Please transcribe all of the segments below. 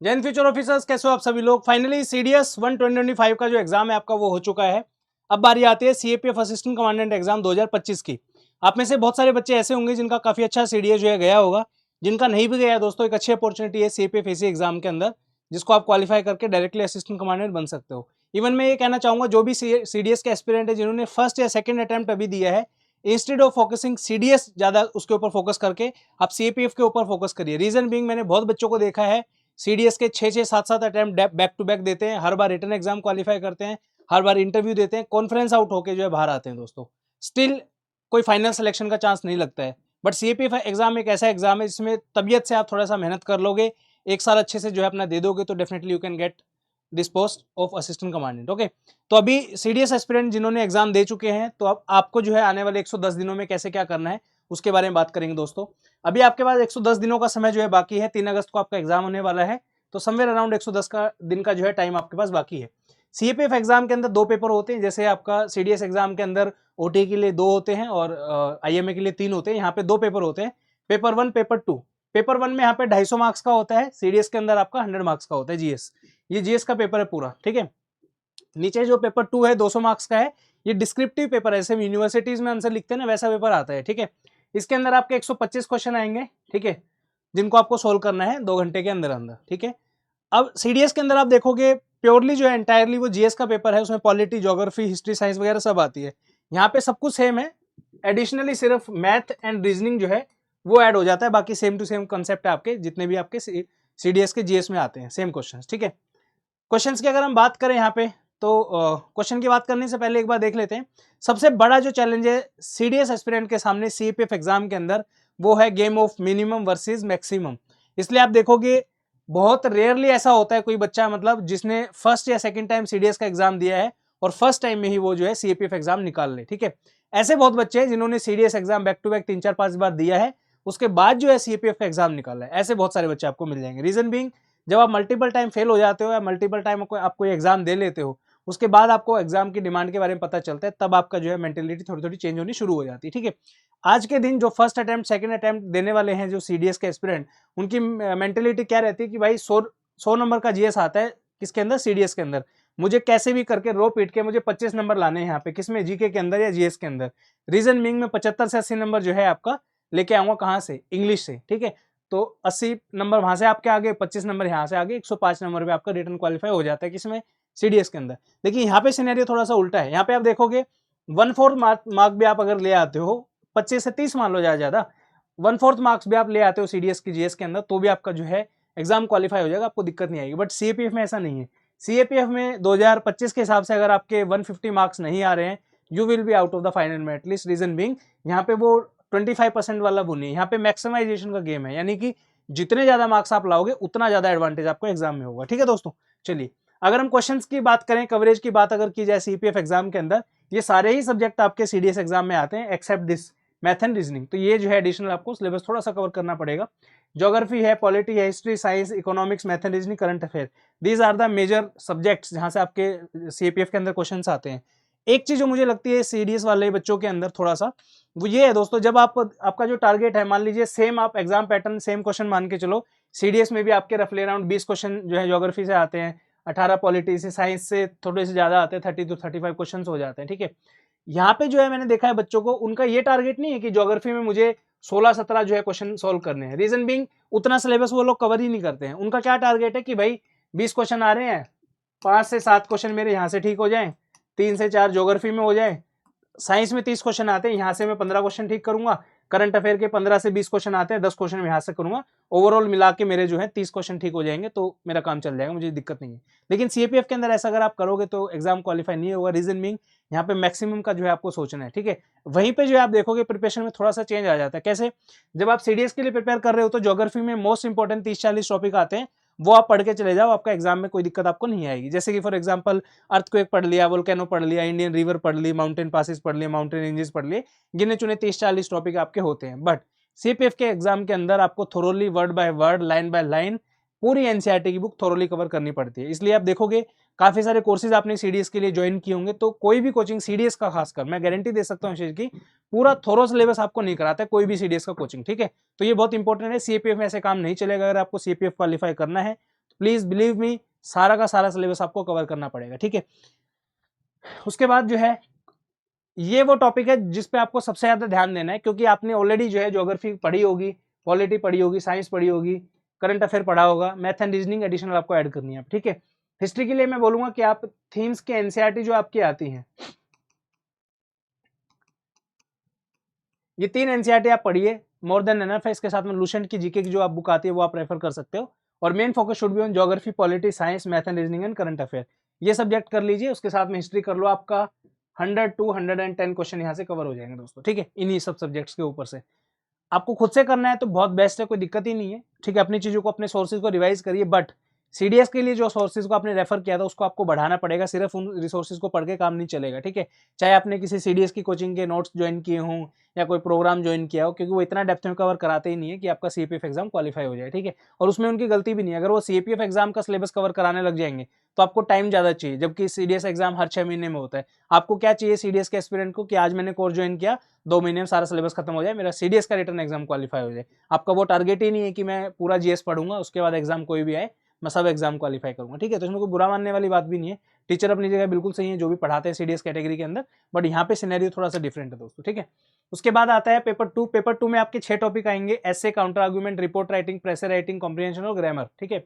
Jain future officers, कैसे हो आप सभी लोग। फाइनली सीडीएस 1 2025 का जो एग्जाम है आपका वो हो चुका है। अब बारी आती है सीएपीएफ असिस्टेंट कमांडेंट एग्जाम 2025 की। आप में से बहुत सारे बच्चे ऐसे होंगे जिनका काफी अच्छा सीडीएस जो है गया होगा। जिनका नहीं भी गया है दोस्तों, एक अच्छी अपॉर्चुनिटी है सीएपीएफ एसी एग्जाम के अंदर, जिसको आप क्वालिफाई करके डायरेक्टली असिस्टेंट कमांडेंट बन सकते हो। इवन मैं ये कहना चाहूंगा, जो भी सीडीएस के एस्पिरेंट है जिन्होंने फर्स्ट या सेकंड अटेम्प्ट अभी दिया है, इंस्टेड ऑफ फोकसिंग सीडीएस ज्यादा उसके ऊपर फोकस करके आप सीएपीएफ के ऊपर फोकस करिए। रीजन बीइंग, मैंने बहुत बच्चों को देखा है सीडीएस के 6-6 7-7 अटेम्प्ट बैक टू बैक देते हैं, हर बार रिटन एग्जाम क्वालिफाई करते हैं, हर बार इंटरव्यू देते हैं, कॉन्फ्रेंस आउट होकर जो है बाहर आते हैं दोस्तों। स्टिल कोई फाइनल सिलेक्शन का चांस नहीं लगता है। बट सीएपीएफ एग्जाम एक ऐसा एग्जाम है जिसमें तबियत से आप थोड़ा सा मेहनत कर लोगे, एक साल अच्छे से जो है अपना दे दोगे, तो definitely you can get this post of assistant commandant. Okay, तो अभी सीडीएस एस्पिरेंट जिन्होंने एग्जाम दे चुके हैं, तो अब आपको जो है आने वाले 110 दिनों में कैसे क्या करना है उसके बारे में बात करेंगे दोस्तों। अभी आपके पास 110 दिनों का समय जो है बाकी है। 3 अगस्त को आपका एग्जाम होने वाला है, तो समवेयर अराउंड 110 दिन का जो है टाइम आपके पास बाकी है। सीएपीएफ एग्जाम के अंदर 2 पेपर होते हैं, जैसे आपका सीडीएस एग्जाम के अंदर ओटी के लिए 2 होते हैं और आईएमए के लिए 3 होते हैं। यहाँ पे 2 पेपर होते हैं, पेपर 1 पेपर 2। पेपर 1 में यहाँ पे 250 मार्क्स का होता है, सीडीएस के अंदर आपका 100 मार्क्स का होता है जीएस। ये जीएस का पेपर है पूरा, ठीक है। नीचे जो पेपर 2 है 200 मार्क्स का है, ये डिस्क्रिप्टिव पेपर है, जैसे यूनिवर्सिटीज में आंसर लिखते हैं ना, वैसा पेपर आता है, ठीक है। इसके अंदर आपके 125 क्वेश्चन आएंगे, ठीक है, जिनको आपको सोल्व करना है 2 घंटे के अंदर अंदर, ठीक है। अब सीडीएस के अंदर आप देखोगे प्योरली जो है एंटायरली वो जीएस का पेपर है, उसमें पॉलिटी, ज्योग्राफी, हिस्ट्री, साइंस वगैरह सब आती है। यहाँ पे सब कुछ सेम है, एडिशनली सिर्फ मैथ एंड रीजनिंग जो है वो ऐड हो जाता है, बाकी सेम टू सेम कंसेप्ट है आपके जितने भी आपके सीडीएस के जीएस में आते हैं, सेम क्वेश्चंस, ठीक है। क्वेश्चंस की अगर हम बात करें यहाँ पे, तो क्वेश्चन की बात करने से पहले एक बार देख लेते हैं। सबसे बड़ा जो चैलेंज है सीडीएस एस्पिरेंट के सामने सीएपीएफ एग्जाम के अंदर, वो है game of minimum versus maximum. इसलिए आप देखोगे बहुत रेयरली ऐसा होता है कोई बच्चा, मतलब जिसने फर्स्ट या सेकंड टाइम सीडीएस का एग्जाम दिया है और फर्स्ट टाइम में ही वो जो है सीएपीएफ एग्जाम निकाल ले, ठीक है। ऐसे बहुत बच्चे हैं जिन्होंने CDS exam back to back 3-4-5 बार दिया है, उसके बाद जो है सीएपीएफ का एग्जाम निकाला है। ऐसे बहुत सारे बच्चे आपको मिल जाएंगे। रीजन बीइंग, जब आप मल्टीपल टाइम फेल हो जाते हो या मल्टीपल टाइम आप कोई एग्जाम दे लेते हो, उसके बाद आपको एग्जाम की डिमांड के बारे में पता चलता है, तब आपका जो है मेंटेलिटी थोड़ी थोड़ी चेंज होनी शुरू हो जाती है, ठीक है। आज के दिन जो फर्स्ट अटेम्प्ट सेकंड अटेम्प्ट देने वाले हैं जो सीडीएस के एस्पिरेंट, उनकी मेंटेलिटी क्या रहती है कि भाई 100 नंबर का जीएस आता है किसके अंदर, सीडीएस के अंदर, मुझे कैसे भी करके रो पीट के मुझे 25 नंबर लाने हैं यहाँ पे, किसमें, जीके के अंदर या जीएस के अंदर। रीजन बीइंग में 75 से 80 नंबर जो है आपका लेके आऊंगा कहाँ से, इंग्लिश से, ठीक है। तो 80 नंबर वहां से आपके आगे, 25 नंबर यहाँ से आगे, 105 नंबर पे आपका रिटर्न क्वालिफाई हो जाता है, किसमें, सीडीएस के अंदर। देखिए यहाँ पे सिनेरियो थोड़ा सा उल्टा है। यहाँ पे आप देखोगे 1/4 मार्क भी आप अगर ले आते हो, 25 से 30 मान लो ज्यादा, 1/4 मार्क्स भी आप ले आते हो सीडीएस की जीएस के अंदर, तो भी आपका जो है एग्जाम क्वालिफाई हो जाएगा, आपको दिक्कत नहीं आएगी। बट सीएपीएफ में ऐसा नहीं है। सीएपीएफ में 2025 के हिसाब से अगर आपके 150 मार्क्स नहीं आ रहे हैं, you will be out of the final में एटलीस्ट। रीजन बीइंग, यहाँ पे वो 25% वाला वो नहीं, यहाँ पे मैक्सिमाइजेशन का गेम है, यानी कि जितने ज्यादा मार्क्स आप लाओगे उतना ज्यादा एडवांटेज आपको एग्जाम में होगा, ठीक है दोस्तों। चलिए, अगर हम क्वेश्चंस की बात करें, कवरेज की बात अगर की जाए सीपीएफ एग्जाम के अंदर, ये सारे ही सब्जेक्ट आपके सीडीएस एग्जाम में आते हैं except this math and reasoning. तो ये जो है एडिशनल आपको सिलेबस थोड़ा सा कवर करना पड़ेगा। ज्योग्राफी है, पॉलिटी है, history, science, economics, math and reasoning, current affair, these are the major subjects जहां से आपके सीपीएफ के अंदर क्वेश्चंस आते हैं। एक चीज जो मुझे लगती है सीडीएस वाले बच्चों के अंदर थोड़ा सा, वो ये है दोस्तों, जब आपका जो टारगेट है, मान लीजिए सेम आप एग्जाम पैटर्न सेम क्वेश्चन मान के चलो, सीडीएस में भी आपके रफली अराउंड 20 क्वेश्चन जो है ज्योग्राफी से आते हैं, 18 पॉलिटी से, साइंस से थोड़े से ज्यादा आते हैं, 30 to 35 क्वेश्चन हो जाते हैं, ठीक है। यहाँ पे जो है मैंने देखा है बच्चों को, उनका ये टारगेट नहीं है कि ज्योग्राफी में मुझे 16-17 जो है क्वेश्चन सोल्व करने हैं। रीजन बीइंग, उतना सिलेबस वो लोग कवर ही नहीं करते हैं। उनका क्या टारगेट है कि भाई 20 क्वेश्चन आ रहे हैं, 5 से 7 क्वेश्चन मेरे यहाँ से ठीक हो जाए, 3 से 4 ज्योग्राफी में हो जाए, साइंस में 30 क्वेश्चन आते हैं, यहाँ से मैं 15 क्वेश्चन ठीक करूंगा, करंट अफेयर के 15 से 20 क्वेश्चन आते हैं, 10 क्वेश्चन मैं यहाँ से करूंगा, ओवरऑल मिला के मेरे जो है 30 क्वेश्चन ठीक हो जाएंगे, तो मेरा काम चल जाएगा, मुझे दिक्कत नहीं है। लेकिन सीएपीएफ के अंदर ऐसा अगर आप करोगे तो एग्जाम क्वालिफाई नहीं होगा। रीजन मीन, यहाँ पे मैक्सिमम का जो है आपको सोचना है, ठीक है। वहीं पे जो है आप देखोगे प्रिपरेशन में थोड़ा सा चेंज आ जाता है। कैसे, जब आप सीडीएस के लिए प्रिपेयर कर रहे हो तो ज्योग्राफी में मोस्ट इंपॉर्टेंट 30-40 टॉपिक आते हैं, वो आप पढ़ के चले जाओ, आपका एग्जाम में कोई दिक्कत आपको नहीं आएगी। जैसे कि फॉर एग्जांपल अर्थक्वेक पढ़ लिया, वोल्केनो पढ़ लिया, इंडियन रिवर पढ़ ली, माउंटेन पासेस पढ़ लिए, माउंटेन रेंजेस पढ़ लिए, गिने चुने 30-40 टॉपिक आपके होते हैं। बट सीपीएफ के एग्जाम के अंदर आपको thoroughly word by word, line by line पूरी एनसीईआरटी की बुक थोरोली कवर करनी पड़ती है। इसलिए आप देखोगे काफी सारे कोर्सेज आपने सीडीएस के लिए ज्वाइन किए होंगे, तो कोई भी कोचिंग सीडीएस का खासकर मैं गारंटी दे सकता हूँ चीज की, पूरा थोरो सिलेबस आपको नहीं कराता है कोई भी सीडीएस का कोचिंग, ठीक है। तो ये बहुत इंपॉर्टेंट है। सीपीएफ में ऐसे काम नहीं चलेगा। अगर आपको सीपीएफ क्वालिफाई करना है, प्लीज बिलीव मी, सारा का सारा सिलेबस आपको कवर करना पड़ेगा, ठीक है। उसके बाद जो है ये वो टॉपिक है जिस पे आपको सबसे ज्यादा ध्यान देना है, क्योंकि आपने ऑलरेडी जो है ज्योग्राफी पढ़ी होगी, पॉलिटी पढ़ी होगी, साइंस पढ़ी होगी, करंट अफेयर पढ़ा होगा, मैथ एंड रीजनिंग एडिशनल आपको ऐड करनी है, ठीक है। हिस्ट्री के लिए मैं बोलूंगा कि आप थीम्स के एनसीईआरटी जो आपकी आती हैं, ये 3 एनसीईआरटी आप पढ़िए, मोर देन एनफ है। इसके साथ में लूसेंट की जीके की जो आप बुक आती है वो आप रेफर कर सकते हो, और main focus should be on geography, polity, science, math and reasoning and current affair, ये सब्जेक्ट कर लीजिए। उसके साथ में हिस्ट्री कर लो, आपका 100 to 110 क्वेश्चन यहाँ से कवर हो जाएंगे दोस्तों, ठीक है, इन्हीं सब सब्जेक्ट्स के ऊपर से। आपको खुद से करना है तो बहुत बेस्ट है, कोई दिक्कत ही नहीं है, ठीक है। अपनी चीजों को, अपने सोर्सेज को रिवाइज करिए, बट सीडीएस के लिए जो सोर्सेज को आपने रेफर किया था उसको आपको बढ़ाना पड़ेगा, सिर्फ उन रिसोर्सेज को पढ़ के काम नहीं चलेगा, ठीक है। चाहे आपने किसी सीडीएस की कोचिंग के नोट्स ज्वाइन किए हों या कोई प्रोग्राम ज्वाइन किया हो, क्योंकि वो इतना डेप्थ में कवर कराते ही नहीं है कि आपका सीएपीएफ एग्जाम क्वालिफाई हो जाए, ठीक है। और उसमें उनकी गलती भी नहीं है, अगर वो सीएपीएफ एग्जाम का सिलेबस कवर कराने लग जाएंगे तो आपको टाइम ज्यादा चाहिए, जबकि सीडीएस एग्जाम हर 6 महीने में होता है। आपको क्या चाहिए सीडीएस के एस्पिरेंट को, कि आज मैंने कोर्स ज्वाइन किया, 2 महीने में सारा सिलेबस खत्म हो जाए, मेरा सीडीएस का रिटर्न एग्जाम क्वालिफाई हो जाए। आपका वो टारगेट ही नहीं है कि मैं पूरा जीएस पढ़ूंगा, उसके बाद एग्जाम कोई भी आए मैं सब एग्जाम क्वालिफाई करूंगा, ठीक है। तो इसमें कोई बुरा मानने वाली बात भी नहीं है, टीचर अपनी जगह बिल्कुल सही है जो भी पढ़ाते हैं सीडीएस कैटेगरी के अंदर, बट यहाँ पे सिनेरियो थोड़ा सा डिफरेंट है दोस्तों, ठीक है। उसके बाद आता है पेपर 2। पेपर 2 में आपके 6 टॉपिक आएंगे, essay, counter argument, report writing, precis writing, comprehension और ग्रामर, ठीक है।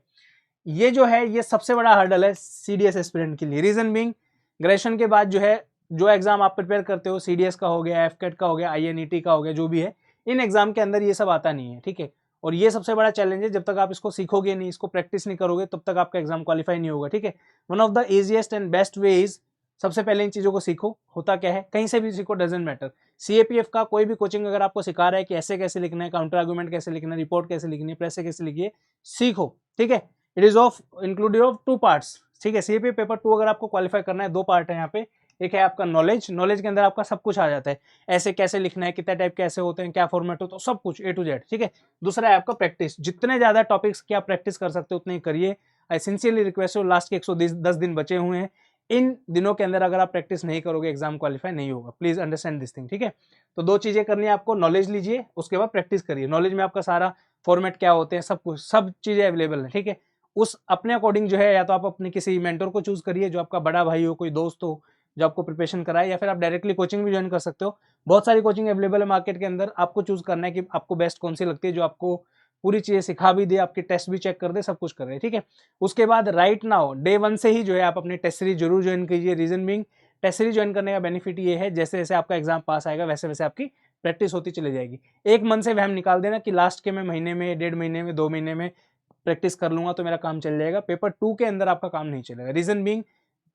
ये जो है ये सबसे बड़ा हर्डल है सीडीएस एस्पिरेंट के लिए। रीजन बीइंग, ग्रेजुएशन के बाद जो है जो एग्जाम आप प्रिपेयर करते हो, सीडीएस का हो गया, एफकेट का हो गया, आईएनईटी का हो गया, जो भी है, इन एग्जाम के अंदर ये सब आता नहीं है, ठीक है। और ये सबसे बड़ा चैलेंज है, जब तक आप इसको सीखोगे नहीं, इसको प्रैक्टिस नहीं करोगे, तब तक आपका एग्जाम क्वालिफाई नहीं होगा, ठीक है। One of the easiest and best way is, सबसे पहले इन चीजों को सीखो। होता क्या है, कहीं से भी सीखो, डजेंट मैटर। सीएपीएफ का कोई भी कोचिंग अगर आपको सिखा रहा है कि ऐसे कैसे लिखना है, काउंटर आर्गुमेंट कैसे लिखना है, रिपोर्ट कैसे लिखनी है, प्रेस कैसे लिखिए, सीखो, ठीक है। It is of included of 2 parts, ठीक है। सीएपीएफ पेपर 2 अगर आपको क्वालिफाई करना है, 2 पार्ट है यहाँ पे। एक है आपका नॉलेज, नॉलेज के अंदर आपका सब कुछ आ जाता है, ऐसे कैसे लिखना है, कितने टाइप के ऐसे होते हैं, क्या फॉर्मेट हो, तो सब कुछ A to Z, ठीक है। दूसरा है आपका प्रैक्टिस, जितने ज्यादा टॉपिक्स की आप प्रैक्टिस कर सकते हो उतने ही करिए। आई सिंसियरली रिक्वेस्ट, लास्ट के 110 दिन बचे हुए हैं, इन दिनों के अंदर अगर आप प्रैक्टिस नहीं करोगे एग्जाम क्वालिफाई नहीं होगा, प्लीज अंडरस्टैंड दिस थिंग, ठीक है। तो 2 चीजें करनी है आपको, नॉलेज लीजिए, उसके बाद प्रैक्टिस करिए। नॉलेज में आपका सारा फॉर्मेट क्या होते हैं, सब कुछ, सब चीजें अवेलेबल है, ठीक है। उस अपने अकॉर्डिंग जो है, या तो आप अपने किसी मेंटर को चूज करिए जो आपका बड़ा भाई हो, कोई दोस्त हो जो आपको प्रिपरेशन कराए, या फिर आप डायरेक्टली कोचिंग भी ज्वाइन कर सकते हो। बहुत सारी कोचिंग अवेलेबल है मार्केट के अंदर, आपको चूज करना है कि आपको बेस्ट कौन सी लगती है, जो आपको पूरी चीजें सिखा भी दे, आपके टेस्ट भी चेक कर दे, सब कुछ कर रहे हैं, ठीक है। उसके बाद राइट नाउ डे 1 से ही जो है आप अपनी टेस्ट सीरीज जरूर ज्वाइन कीजिए। Reason being, test series join करने का बेनिफिट ये है, जैसे जैसे आपका एग्जाम पास आएगा वैसे वैसे आपकी प्रैक्टिस होती चली जाएगी। एक मन से वहम निकाल देना कि लास्ट के मैं महीने में, 1.5 महीने में, 2 महीने में प्रैक्टिस कर लूंगा तो मेरा काम चल जाएगा, पेपर 2 के अंदर आपका काम नहीं चलेगा। Reason being,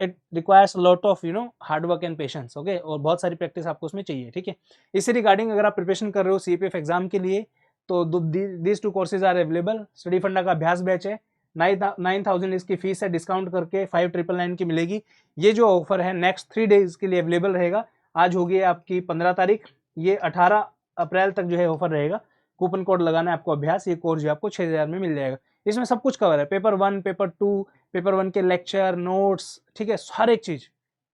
it requires lot of hard work and patience, okay, और बहुत सारी प्रैक्टिस आपको उसमें चाहिए, ठीक है। इसी रिगार्डिंग अगर आप प्रिपरेशन कर रहे हो सीपीएफ एग्जाम के लिए, तो these 2 courses are available. Study funda का अभ्यास बैच है, 9,000 इसकी फीस है, डिस्काउंट करके 5,999 की मिलेगी। ये जो ऑफर है नेक्स्ट 3 डेज के लिए अवेलेबल रहेगा। आज होगी आपकी 15 तारीख, ये 18 अप्रैल तक जो है ऑफर रहेगा। कूपन कोड लगाना है आपको अभ्यास, ये कोर्स जो आपको 6,000 में मिल जाएगा। इसमें सब कुछ कवर है, पेपर 1, पेपर 2, पेपर 1 के लेक्चर, नोट्स, ठीक है, हर एक चीज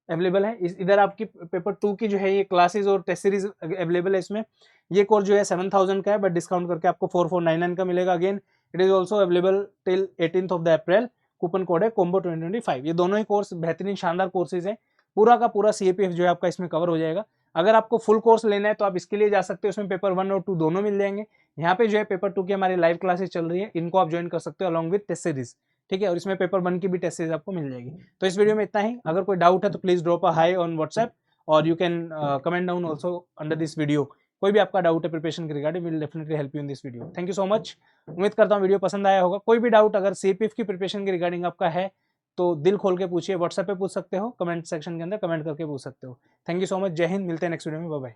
अवेलेबल है। इधर आपकी पेपर 2 की जो है ये क्लासेस और टेस्ट सीरीज अवेलेबल है इसमें। ये कोर्स जो है 7,000 का है, बट डिस्काउंट करके आपको 4,499 का मिलेगा। Again it is also available till 18th of the April. Coupon code है कॉम्बो 2025। ये दोनों ही कोर्स बेहतरीन शानदार कोर्सेज है, पूरा का पूरा सीएपीएफ जो है आपका इसमें कवर हो जाएगा। अगर आपको फुल कोर्स लेना है तो आप इसके लिए जा सकते हो, इसमें पेपर 1 और 2 दोनों मिल जाएंगे। यहाँ पे जो है पेपर 2 की हमारी लाइव क्लासेस चल रही है, इनको आप ज्वाइन कर सकते हो अलॉन्ग विद टेस्ट सीरीज, ठीक है। और इसमें पेपर 1 की भी टेस्ट सीरीज आपको मिल जाएगी। तो इस वीडियो में इतना ही। अगर कोई डाउट है तो please drop a hi on WhatsApp, और you can comment down also under this video. कोई भी आपका डाउट है प्रिपरेशन के regarding, will definitely help you in this video. Thank you so much. उम्मीद करता हूँ वीडियो पसंद आया होगा। कोई भी डाउट अगर सीपीएफ की प्रिपरेशन के रिगार्डिंग आपका है तो दिल खोल के पूछिए, व्हाट्सएप पे पूछ सकते हो, कमेंट सेक्शन के अंदर कमेंट करके पूछ सकते हो। थैंक यू सो मच, जय हिंद, मिलते हैं नेक्स्ट वीडियो में, बाय बाय।